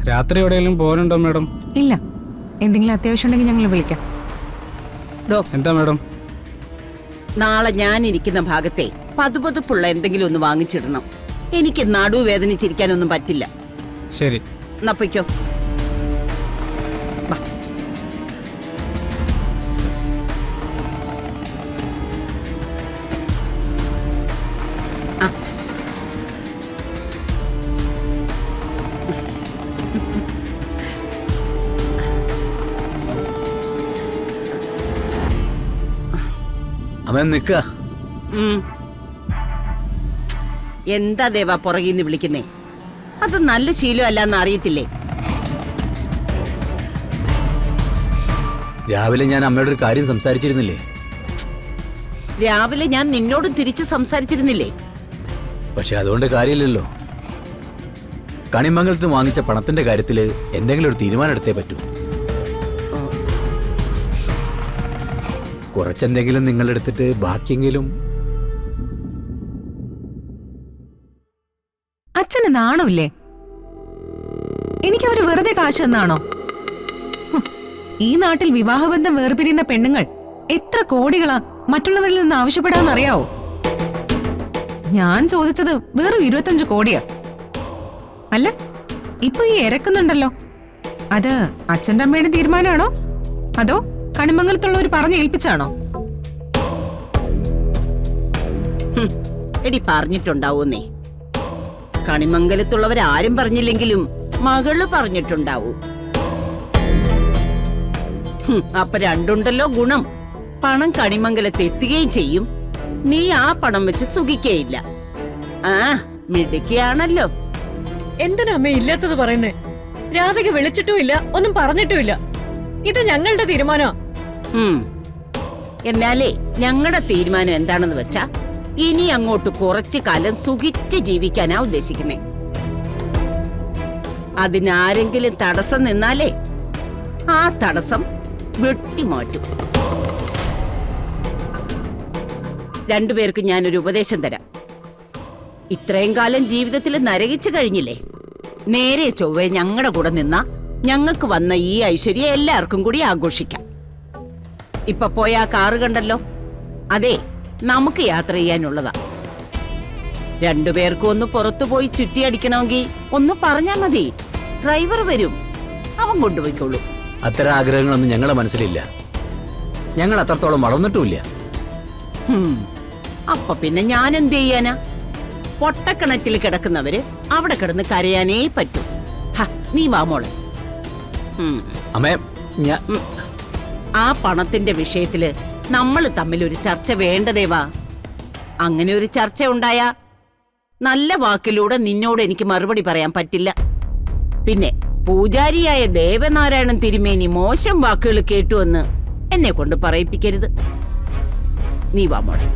രാത്രി എവിടെയെങ്കിലും പോകാനുണ്ടോ മാഡം? ഇല്ല, എന്തെങ്കിലും അത്യാവശ്യം ഉണ്ടെങ്കിൽ ഞങ്ങൾ വിളിക്കാം. എന്താ മാഡം? നാളെ ഞാൻ ഇരിക്കുന്ന ഭാഗത്തെ പതുപതുപ്പുള്ള എന്തെങ്കിലും ഒന്ന് വാങ്ങിച്ചിടണം. എനിക്ക് നടുവേദനിച്ചിരിക്കാനൊന്നും പറ്റില്ല. ശരി, എന്നാ പൊയ്ക്കോ. അവൻ നിക്ക. എന്താ ദേവാ പുറകിന്ന് വിളിക്കുന്നേ? അത് നല്ല ശീലമല്ലെന്ന് അറിയത്തില്ലേ? രാവിലെ ഞാൻ അമ്മയോട് ഒരു കാര്യം സംസാരിച്ചിരുന്നില്ലേ? രാവിലെ ഞാൻ നിന്നോടും തിരിച്ചു സംസാരിച്ചിരുന്നില്ലേ? പക്ഷെ അതുകൊണ്ട് കാര്യമില്ലല്ലോ. കണിമംഗലത്ത് വാങ്ങിച്ച പണത്തിന്റെ കാര്യത്തില് എന്തെങ്കിലും ഒരു തീരുമാനം എടുത്തേ പറ്റൂ. കുറച്ചെന്തെങ്കിലും നിങ്ങളെടുത്തിട്ട് ബാക്കിയെങ്കിലും. അച്ഛന് നാണമില്ലേ? എനിക്ക് അവര് വെറുതെ കാശ് തന്നാണോ? ഈ നാട്ടിൽ വിവാഹബന്ധം വേർപിരിയുന്ന പെണ്ണുങ്ങൾ എത്ര കോടികളാ മറ്റുള്ളവരിൽ നിന്ന് ആവശ്യപ്പെടാന്നറിയാവോ? ഞാൻ ചോദിച്ചത് വെറും 25 കോടിയാ. അല്ല, ഇപ്പൊ ഈ ഇരക്കുന്നുണ്ടല്ലോ, അത് അച്ഛൻ്റെ അമ്മയുടെ തീരുമാനമാണോ അതോ കണിമംഗലത്തുള്ളവർ പറഞ്ഞ് ഏൽപ്പിച്ചാണോ? എടി പറഞ്ഞിട്ടുണ്ടാവൂന്നേ. കണിമംഗലത്തുള്ളവരാരും പറഞ്ഞില്ലെങ്കിലും മകള് പറഞ്ഞിട്ടുണ്ടാവൂ. അപ്പൊ രണ്ടുണ്ടല്ലോ ഗുണം. പണം കണിമംഗലത്ത് എത്തുകയും ചെയ്യും, നീ ആ പണം വെച്ച് സുഖിക്കയില്ല. ആ മിടുക്കിയാണല്ലോ. എന്തിനാ അമ്മ ഇല്ലാത്തത് പറയുന്നേ? രാധയ്ക്ക് വിളിച്ചിട്ടുമില്ല, ഒന്നും പറഞ്ഞിട്ടുമില്ല. ഇത് ഞങ്ങളുടെ തീരുമാനമാ. എന്നാലേ ഞങ്ങളുടെ തീരുമാനം എന്താണെന്ന് വെച്ചാ, ഇനി അങ്ങോട്ട് കുറച്ചു കാലം സുഖിച്ച് ജീവിക്കാനാ ഉദ്ദേശിക്കുന്നേ. അതിനാരെങ്കിലും തടസ്സം നിന്നാലേ ആ തടസ്സം വെട്ടിമാറ്റും. രണ്ടുപേർക്ക് ഞാനൊരു ഉപദേശം തരാം. ഇത്രയും കാലം ജീവിതത്തിൽ നരകിച്ചു കഴിഞ്ഞില്ലേ? നേരെ ചൊവ്വേ ഞങ്ങളുടെ കൂടെ നിന്നാ ഞങ്ങൾക്ക് വന്ന ഈ ഐശ്വര്യം എല്ലാവർക്കും കൂടി ആഘോഷിക്കാം. ഇപ്പൊ പോയ ആ കാറ് കണ്ടല്ലോ, അതെ നമുക്ക് യാത്ര ചെയ്യാനുള്ളതാ. രണ്ടുപേർക്കും ഒന്ന് പുറത്തു പോയി ചുറ്റിയടിക്കണമെങ്കിൽ ഒന്ന് പറഞ്ഞാ മതി, ഡ്രൈവർ വരും, അവൻ കൊണ്ടുപോയിക്കോളൂ. അത്തരം ആഗ്രഹങ്ങളൊന്നും ഞങ്ങളുടെ മനസ്സിലില്ല. ഞങ്ങൾ അത്രത്തോളം വളർന്നിട്ടുമില്ല. അപ്പൊ പിന്നെ ഞാൻ എന്ത് ചെയ്യാനാ? പൊട്ടക്കിണറ്റിൽ കിടക്കുന്നവര് അവിടെ കിടന്ന് കരയാനേ പറ്റൂ. നീ വാ മോളെ. ആ പണത്തിന്റെ വിഷയത്തില് നമ്മൾ തമ്മിൽ ഒരു ചർച്ച വേണ്ടതേവാ. അങ്ങനെ ഒരു ചർച്ച ഉണ്ടായാ നല്ല വാക്കിലൂടെ നിന്നോട് എനിക്ക് മറുപടി പറയാൻ പറ്റില്ല. പിന്നെ പൂജാരിയായ ദേവനാരായണൻ തിരുമേനി മോശം വാക്കുകൾ കേട്ടുവെന്ന് എന്നെ കൊണ്ട് പറയിപ്പിക്കരുത്. നീ വാ മോളെ.